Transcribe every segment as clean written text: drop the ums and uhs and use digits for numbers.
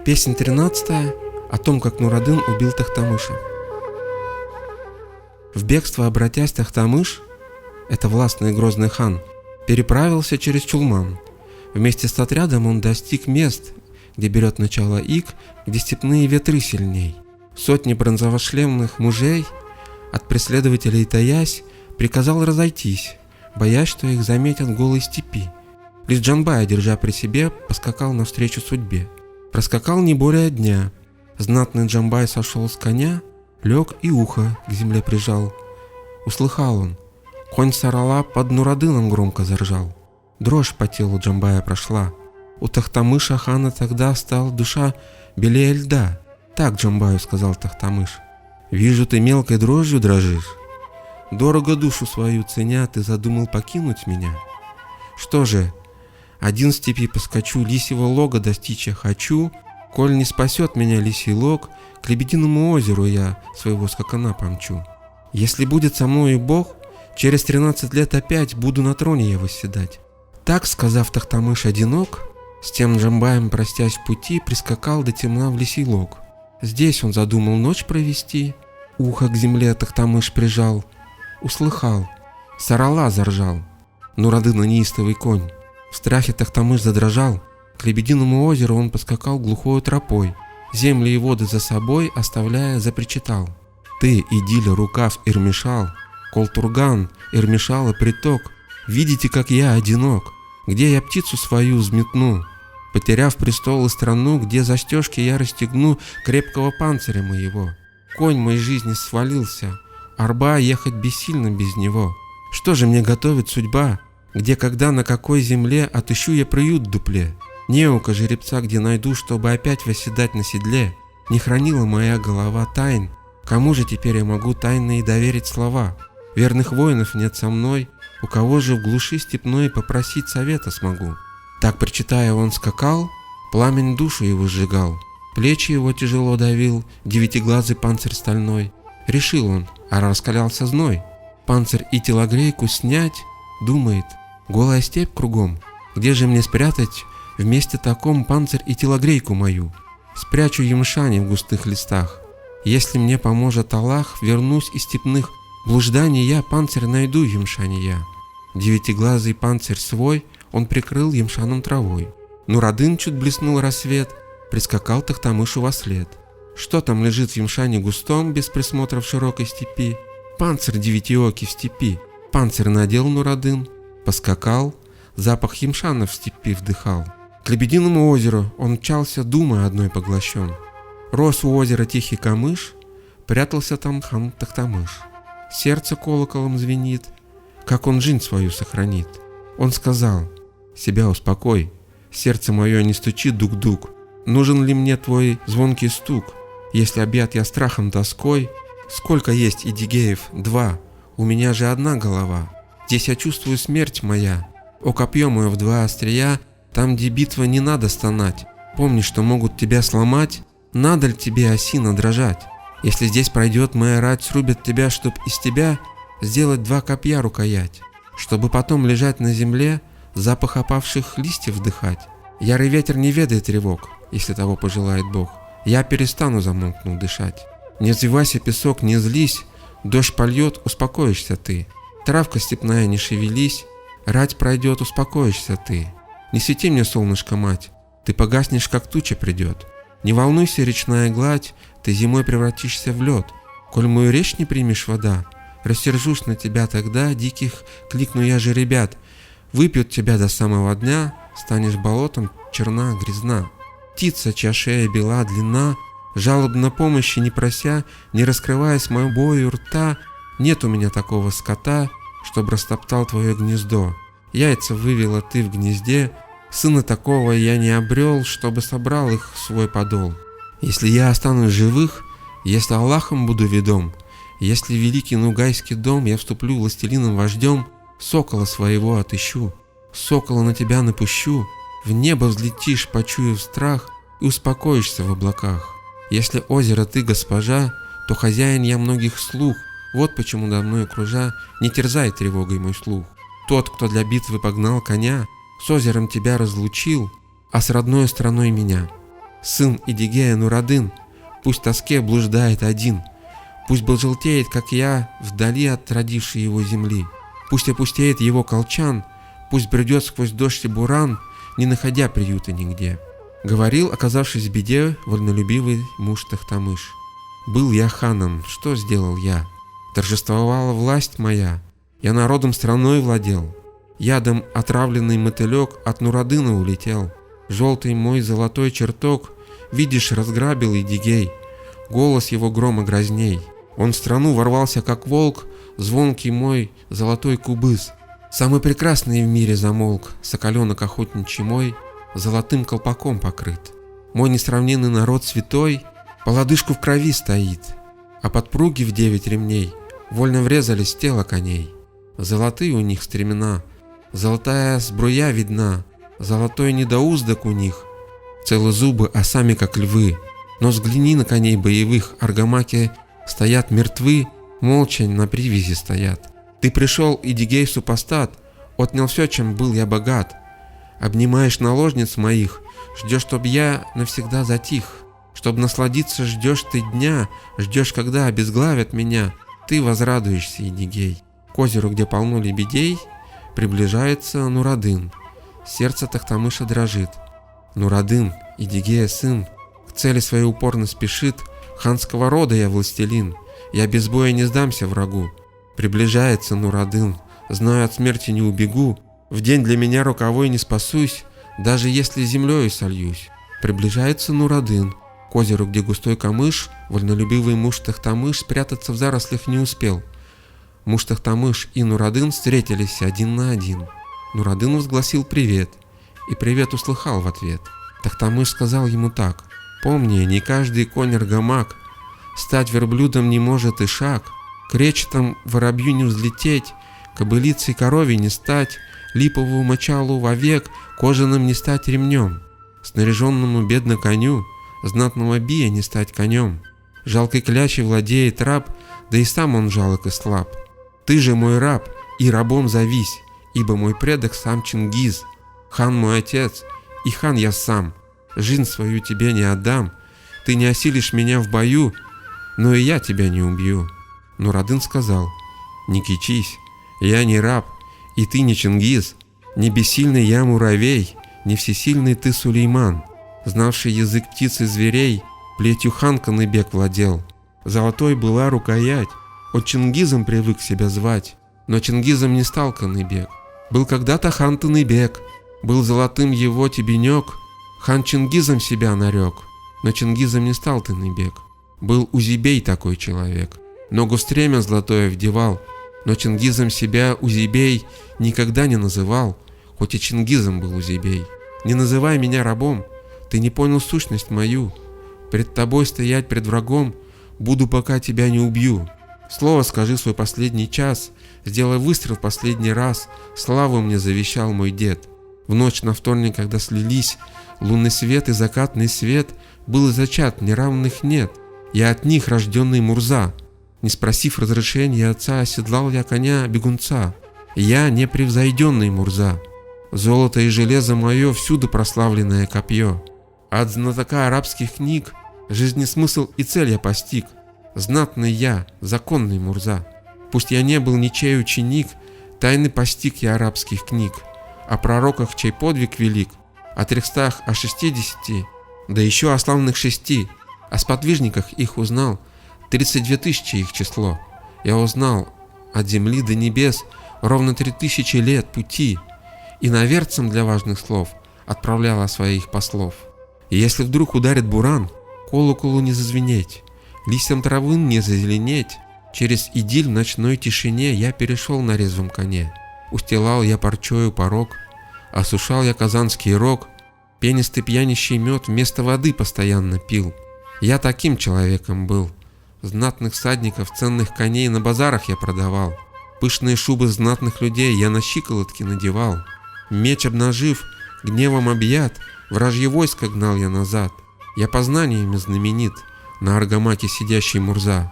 Песня 13 о том, как Нурадын убил Тохтамыша. В бегство обратясь, Тохтамыш, это властный и грозный хан, переправился через Чулман. Вместе с отрядом он достиг мест, где берет начало Иг, где степные ветры сильней. Сотни бронзовошлемных мужей, от преследователей таясь, приказал разойтись, боясь, что их заметят в голой степи. Лишь Джанбая, держа при себе, поскакал навстречу судьбе. Проскакал не более дня. Знатный Джанбай сошел с коня, лег и ухо к земле прижал. Услыхал он, конь Сарала под Нурадыном громко заржал. Дрожь по телу Джанбая прошла. У Тохтамыша хана тогда стала душа белее льда. Так Джанбаю сказал Тохтамыш: «Вижу, ты мелкой дрожью дрожишь. Дорого душу свою ценя, ты задумал покинуть меня. Что же, один в степи поскочу, лисьего лога достичь я хочу. Коль не спасет меня лисий лог, к Лебединому озеру я своего скакана помчу. Если будет со мною Бог, через 13 лет опять буду на троне я восседать». Так, сказав, Тохтамыш одинок, с тем Джанбаем, простясь в пути, прискакал до темна в лисий лог. Здесь он задумал ночь провести, ухо к земле Тохтамыш прижал. Услыхал, Сарала заржал, Нурадына неистовый конь. В страхе Тохтамыш задрожал, к Лебединому озеру он поскакал глухою тропой, земли и воды за собой оставляя, запричитал: «Ты, Идиля, рукав Ирмишал, Колтурган, Ирмишала приток, видите, как я одинок, где я птицу свою взметну, потеряв престол и страну, где застежки я расстегну крепкого панциря моего. Конь мой жизни свалился, арба ехать бессильно без него. Что же мне готовит судьба, где, когда, на какой земле отыщу я приют в дупле? Неука жеребца где найду, чтобы опять восседать на седле? Не хранила моя голова тайн, кому же теперь я могу тайно и доверить слова? Верных воинов нет со мной, у кого же в глуши степной попросить совета смогу?» Так, причитая, он скакал, пламень душу его сжигал, плечи его тяжело давил девятиглазый панцирь стальной. Решил он, а раскалялся зной, панцирь и телогрейку снять, думает: голая степь кругом, где же мне спрятать вместе таком панцирь и телогрейку мою? Спрячу ямшани в густых листах. Если мне поможет Аллах, вернусь из степных блужданий я, панцирь найду ямшани я. Девятиглазый панцирь свой он прикрыл ямшаном травой. Нурадын чуть блеснул рассвет, прискакал Тохтамышу вослед. Что там лежит в ямшане густом, без присмотра в широкой степи? Панцирь девятиокий в степи. Панцирь надел Нурадын, поскакал, запах ямшана в степи вдыхал. К Лебединому озеру он мчался, думая одной поглощен. Рос у озера тихий камыш, прятался там хан Тохтамыш. Сердце колоколом звенит, как он жизнь свою сохранит. Он сказал: «Себя успокой, сердце мое не стучит дук-дук. Нужен ли мне твой звонкий стук, если объят я страхом тоской? Сколько есть идигеев? 2, у меня же одна голова. Здесь я чувствую смерть моя. О, копье мое в 2 острия, там, где битва, не надо стонать. Помни, что могут тебя сломать, надо ли тебе, осина, дрожать? Если здесь пройдет моя рать, срубят тебя, чтоб из тебя сделать 2 копья рукоять, чтобы потом лежать на земле, запах опавших листьев вдыхать. Ярый ветер не ведает тревог, если того пожелает Бог. Я перестану, замолкнув, дышать. Не взвивайся, песок, не злись, дождь польет, успокоишься ты. Травка степная, не шевелись, рать пройдет, успокоишься ты. Не свети мне, солнышко, мать, ты погаснешь, как туча придет. Не волнуйся, речная гладь, ты зимой превратишься в лед. Коль мою речь не примешь, вода, рассержусь на тебя тогда, диких кликну я же ребят. Выпьют тебя до самого дня, станешь болотом, черна, грязна. Птица, чья шея бела, длинна, жалобно помощи не прося, не раскрываясь мою бою рта, нет у меня такого скота, чтоб растоптал твое гнездо. Яйца вывела ты в гнезде, сына такого я не обрел, чтобы собрал их в свой подол. Если я останусь живых, если Аллахом буду ведом, если в великий нугайский дом я вступлю властелином вождем, сокола своего отыщу, сокола на тебя напущу, в небо взлетишь, почуяв страх, и успокоишься в облаках. Если озеро ты госпожа, то хозяин я многих слух, вот почему до мной кружа не терзай тревогой мой слух. Тот, кто для битвы погнал коня, с озером тебя разлучил, а с родной страной меня. сын Идигея Нурадын, пусть в тоске блуждает один, пусть желтеет, как я, вдали от родившей его земли, пусть опустеет его колчан, пусть бредет сквозь дождь и буран, не находя приюта нигде. Говорил, оказавшись в беде, вольнолюбивый муж Тохтамыш. Был я ханом, что сделал я? Торжествовала власть моя, я народом страной владел. Ядом отравленный мотылек от Нурадына улетел. Желтый мой золотой чертог, видишь, разграбил Идигей. Голос его грома грозней. Он в страну ворвался, как волк, звонкий мой золотой кубыс. Самый прекрасный в мире замолк, соколенок охотничий мой, золотым колпаком покрыт. Мой несравненный народ святой по лодыжку в крови стоит, а подпруги в 9 ремней вольно врезались в тело коней. Золотые у них стремена, золотая сбруя видна, золотой недоуздок у них, целы зубы, а сами как львы. Но взгляни на коней боевых, аргамаки стоят мертвы, молча на привязи стоят. Ты пришел, Идигей супостат, отнял все, чем был я богат. Обнимаешь наложниц моих, ждешь, чтоб я навсегда затих. Чтоб насладиться, ждешь ты дня, ждешь, когда обезглавят меня. Ты возрадуешься, Идигей. К озеру, где полно лебедей, приближается Нурадын. Сердце Тохтамыша дрожит. Нурадын, Идигея сын, к цели своей упорно спешит. Ханского рода я властелин, я без боя не сдамся врагу. Приближается Нурадын, знаю, от смерти не убегу. В день для меня роковой не спасусь, даже если землею сольюсь. Приближается Нурадын, к озеру, где густой камыш, вольнолюбивый муж Тохтамыш спрятаться в зарослях не успел. Муж Тохтамыш и Нурадын встретились один на один. Нурадын возгласил привет, и привет услыхал в ответ. Тохтамыш сказал ему так: «Помни, не каждый конь аргамак, стать верблюдом не может и шаг, кречетом воробью не взлететь, кобылицей корове не стать, липовому мочалу вовек, кожаным не стать ремнем, снаряженному бедно коню, знатного бия не стать конем. Жалкой клячей владеет раб, да и сам он жалок и слаб. Ты же мой раб, и рабом зовись, ибо мой предок сам Чингиз, хан мой отец, и хан я сам. Жизнь свою тебе не отдам, ты не осилишь меня в бою, но и я тебя не убью». Нурадын сказал: «Не кичись, я не раб, и ты не Чингиз, не бессильный я муравей, не всесильный ты Сулейман, знавший язык птиц и зверей, плетью хан Каныбек владел. Золотой была рукоять, от Чингизом привык себя звать, но Чингизом не стал Каныбек. Был когда-то хан Таныбек, был золотым его тебенек, хан Чингизом себя нарек, но Чингизом не стал Таныбек. Был Узибей такой человек, ногу в стремя золотое вдевал, но Чингизом себя Узибей никогда не называл, хоть и Чингизом был Узибей. Не называй меня рабом, ты не понял сущность мою. Пред тобой стоять пред врагом буду, пока тебя не убью. Слово скажи свой последний час, сделай выстрел в последний раз, славу мне завещал мой дед. В ночь на вторник, когда слились лунный свет и закатный свет, был зачат, неравных нет. Я от них рожденный Мурза. Не спросив разрешения отца, оседлал я коня бегунца. Я непревзойденный Мурза. Золото и железо мое всюду прославленное копье. От знатока арабских книг жизни смысл и цель я постиг. Знатный я, законный Мурза. Пусть я не был ничей ученик, тайны постиг я арабских книг. О пророках, чей подвиг велик, о 300, о 60, да еще о славных 6. О сподвижниках их узнал, 32 тысячи их число. Я узнал от земли до небес ровно 3000 лет пути, и наверцам для важных слов отправляла своих послов. И если вдруг ударит буран, колоколу не зазвенеть, листьям травы не зазеленеть, через Идиль в ночной тишине я перешел на резвом коне. Устилал я парчою порог, осушал я казанский рог, пенистый пьянящий мед вместо воды постоянно пил. Я таким человеком был. Знатных всадников, ценных коней на базарах я продавал. Пышные шубы знатных людей я на щиколотки надевал. Меч обнажив, гневом объят, вражье войско гнал я назад. Я познаниями знаменит, на аргамаке сидящий Мурза.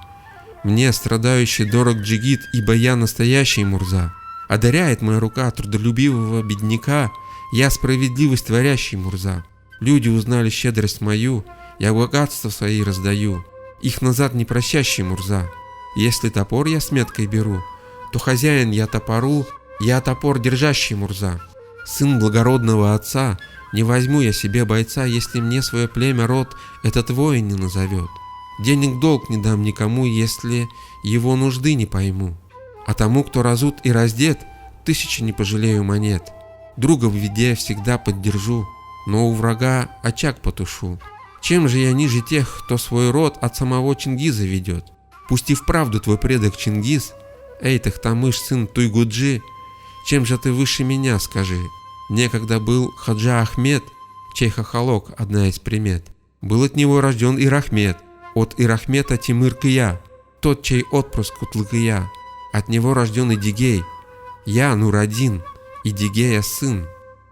Мне страдающий дорог джигит, ибо я настоящий Мурза. Одаряет моя рука трудолюбивого бедняка, я справедливость творящий Мурза. Люди узнали щедрость мою, я богатство свои раздаю, их назад не просящий Мурза. Если топор я с меткой беру, то хозяин я топору, я топор держащий Мурза. Сын благородного отца, не возьму я себе бойца, если мне свое племя род этот воин не назовет. Денег долг не дам никому, если его нужды не пойму. А тому, кто разут и раздет, 1000 не пожалею монет. Друга в беде всегда поддержу, но у врага очаг потушу. Чем же я ниже тех, кто свой род от самого Чингиза ведет? Пусть и вправду твой предок Чингиз, эй, Тахтамыш, сын Туйгуджи, чем же ты выше меня, скажи? Некогда был Хаджа Ахмед, чей хохолок одна из примет. Был от него рожден Ирахмет, от Ирахмета Тимыр-Кыя, тот, чей отпрыск Кутлы-Кыя. От него рожден Идигей, я Нур-Адин, Идигея сын.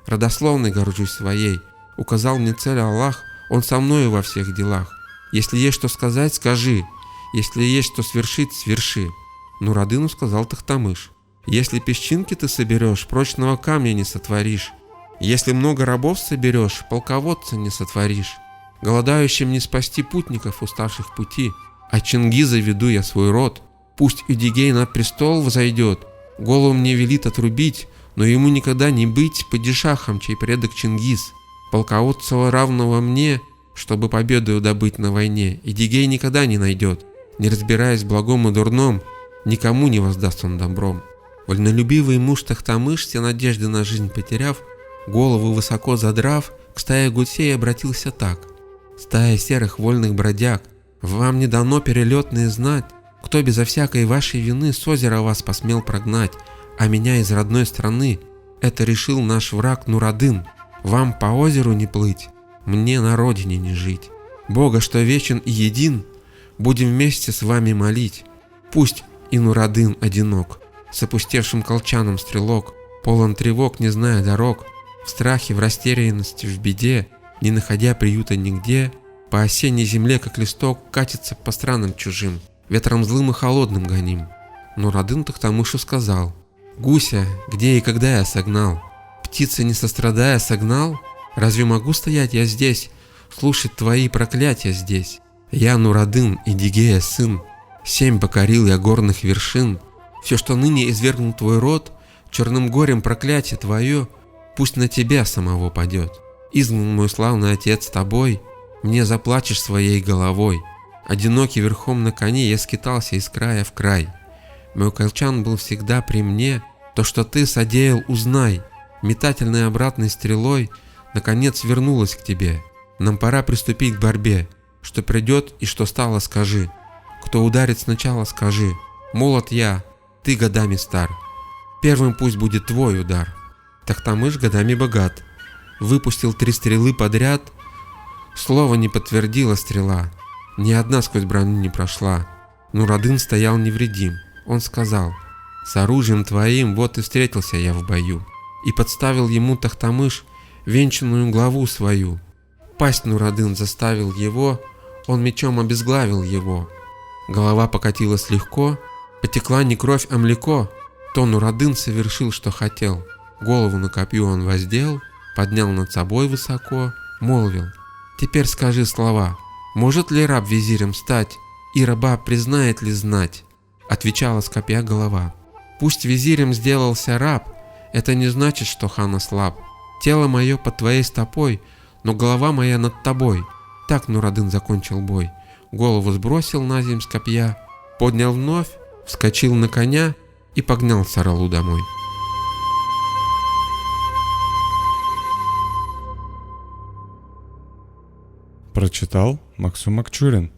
Родословной горжусь своей, указал мне цель Аллах, он со мною во всех делах. Если есть что сказать, скажи, если есть что свершить, сверши. Нур-Адину сказал Тахтамыш: если песчинки ты соберешь, прочного камня не сотворишь. Если много рабов соберешь, полководца не сотворишь. Голодающим не спасти путников, уставших в пути. От Чингиза веду я свой род. Пусть Идигей на престол взойдет, голову мне велит отрубить, но ему никогда не быть падишахом, чей предок Чингиз. Полководца равного мне, чтобы победу добыть на войне, Идигей никогда не найдет. Не разбираясь в благом и дурном, никому не воздаст он добром. Вольнолюбивый муж Тахтамыш, все надежды на жизнь потеряв, голову высоко задрав, к стае гусей обратился так: стая серых вольных бродяг, вам не дано перелетные знать, кто безо всякой вашей вины с озера вас посмел прогнать, а меня из родной страны. Это решил наш враг Нур-Адин. Вам по озеру не плыть, мне на родине не жить. Бога, что вечен и един, будем вместе с вами молить. Пусть и Нур-Адин одинок, с опустевшим колчаном стрелок, полон тревог, не зная дорог, в страхе, в растерянности, в беде, не находя приюта нигде, по осенней земле, как листок, катится по странам чужим, ветром злым и холодным гоним. Нур-Адин Тахтамышу сказал: гуся, где и когда я согнал? Птицы, не сострадая, согнал? Разве могу стоять я здесь, слушать твои проклятия здесь? Я Нур-Адин, Идигея сын, 7 покорил я горных вершин. Все, что ныне извергнул твой род, черным горем проклятие твое, пусть на тебя самого падет. Изгнан мой славный отец тобой, мне заплачешь своей головой. Одинокий верхом на коне я скитался из края в край. Мой колчан был всегда при мне, то, что ты содеял, узнай. Метательной обратной стрелой наконец вернулась к тебе. Нам пора приступить к борьбе. Что придет и что стало, скажи. Кто ударит сначала, скажи. Молод я, ты годами стар. Первым пусть будет твой удар. Тахтамыш годами богат. Выпустил 3 стрелы подряд. Слово не подтвердила стрела. Ни одна сквозь броню не прошла. Нур-Адин стоял невредим. Он сказал: с оружием твоим вот и встретился я в бою. И подставил ему Тахтамыш венчанную главу свою. Пасть Нур-Адин заставил его, он мечом обезглавил его. Голова покатилась легко, потекла не кровь, а млеко. То Нур-Адин совершил, что хотел. Голову на копью он воздел, поднял над собой высоко, молвил: теперь скажи слова. Может ли раб визирем стать, и раба признает ли знать? Отвечала с копья голова: пусть визирем сделался раб, это не значит, что хан ослаб. Тело мое под твоей стопой, но голова моя над тобой. Так Нур-Адин закончил бой. Голову сбросил на земь с копья, поднял вновь, вскочил на коня и погнал Саралу домой. Прочитал Максум Акчурин.